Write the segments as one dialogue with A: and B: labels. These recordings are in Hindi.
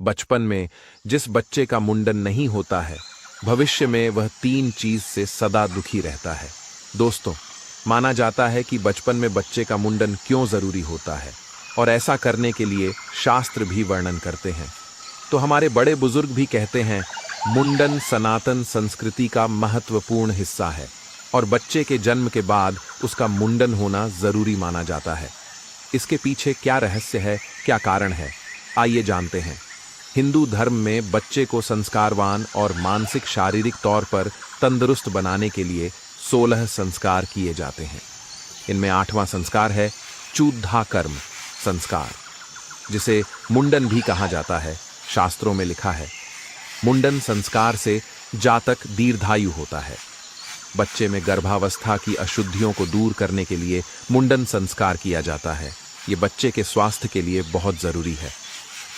A: बचपन में जिस बच्चे का मुंडन नहीं होता है, भविष्य में वह 3 चीज से सदा दुखी रहता है। दोस्तों, माना जाता है कि बचपन में बच्चे का मुंडन क्यों जरूरी होता है और ऐसा करने के लिए शास्त्र भी वर्णन करते हैं। तो हमारे बड़े बुजुर्ग भी कहते हैं, मुंडन सनातन संस्कृति का महत्वपूर्ण हिस्सा है और बच्चे के जन्म के बाद उसका मुंडन होना जरूरी माना जाता है। इसके पीछे क्या रहस्य है, क्या कारण है, आइए जानते हैं। हिंदू धर्म में बच्चे को संस्कारवान और मानसिक शारीरिक तौर पर तंदुरुस्त बनाने के लिए 16 संस्कार किए जाते हैं। इनमें 8वां संस्कार है चूद्धा कर्म संस्कार, जिसे मुंडन भी कहा जाता है। शास्त्रों में लिखा है, मुंडन संस्कार से जातक दीर्घायु होता है। बच्चे में गर्भावस्था की अशुद्धियों को दूर करने के लिए मुंडन संस्कार किया जाता है। ये बच्चे के स्वास्थ्य के लिए बहुत जरूरी है।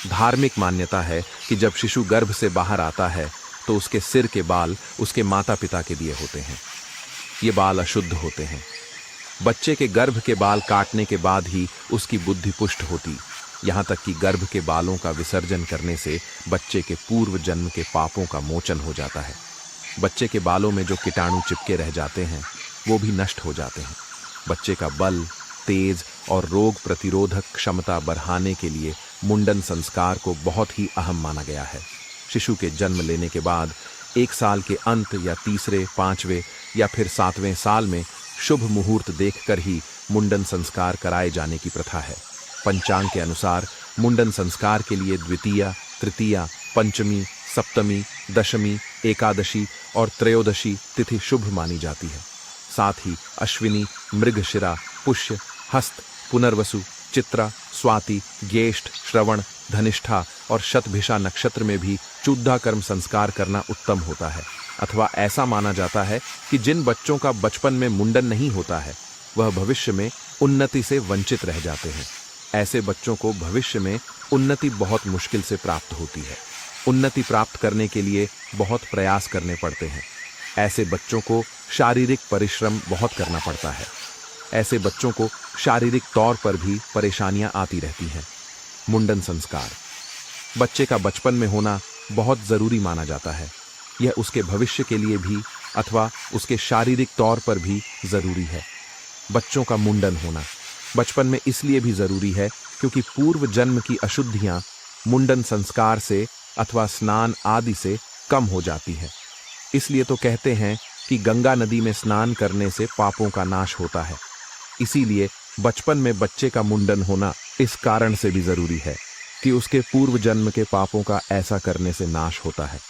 A: धार्मिक मान्यता है कि जब शिशु गर्भ से बाहर आता है तो उसके सिर के बाल उसके माता पिता के दिए होते हैं। ये बाल अशुद्ध होते हैं। बच्चे के गर्भ के बाल काटने के बाद ही उसकी बुद्धि पुष्ट होती। यहाँ तक कि गर्भ के बालों का विसर्जन करने से बच्चे के पूर्व जन्म के पापों का मोचन हो जाता है। बच्चे के बालों में जो कीटाणु चिपके रह जाते हैं वो भी नष्ट हो जाते हैं। बच्चे का बल, तेज और रोग प्रतिरोधक क्षमता बढ़ाने के लिए मुंडन संस्कार को बहुत ही अहम माना गया है। शिशु के जन्म लेने के बाद 1 साल के अंत या 3रे, 5वें या फिर 7वें साल में शुभ मुहूर्त देखकर ही मुंडन संस्कार कराए जाने की प्रथा है। पंचांग के अनुसार मुंडन संस्कार के लिए द्वितीया, तृतीया, पंचमी, सप्तमी, दशमी, एकादशी और त्रयोदशी तिथि शुभ मानी जाती है। साथ ही अश्विनी, मृगशिरा, पुष्य, हस्त, पुनर्वसु, चित्रा, स्वाति, ज्येष्ठ, श्रवण, धनिष्ठा और शतभिषा नक्षत्र में भी चूद्धा कर्म संस्कार करना उत्तम होता है। अथवा ऐसा माना जाता है कि जिन बच्चों का बचपन में मुंडन नहीं होता है वह भविष्य में उन्नति से वंचित रह जाते हैं। ऐसे बच्चों को भविष्य में उन्नति बहुत मुश्किल से प्राप्त होती है। उन्नति प्राप्त करने के लिए बहुत प्रयास करने पड़ते हैं। ऐसे बच्चों को शारीरिक परिश्रम बहुत करना पड़ता है। ऐसे बच्चों को शारीरिक तौर पर भी परेशानियां आती रहती हैं। मुंडन संस्कार बच्चे का बचपन में होना बहुत जरूरी माना जाता है। यह उसके भविष्य के लिए भी अथवा उसके शारीरिक तौर पर भी जरूरी है। बच्चों का मुंडन होना बचपन में इसलिए भी जरूरी है क्योंकि पूर्व जन्म की अशुद्धियां मुंडन संस्कार से अथवा स्नान आदि से कम हो जाती है। इसलिए तो कहते हैं कि गंगा नदी में स्नान करने से पापों का नाश होता है। इसीलिए बचपन में बच्चे का मुंडन होना इस कारण से भी जरूरी है कि उसके पूर्व जन्म के पापों का ऐसा करने से नाश होता है।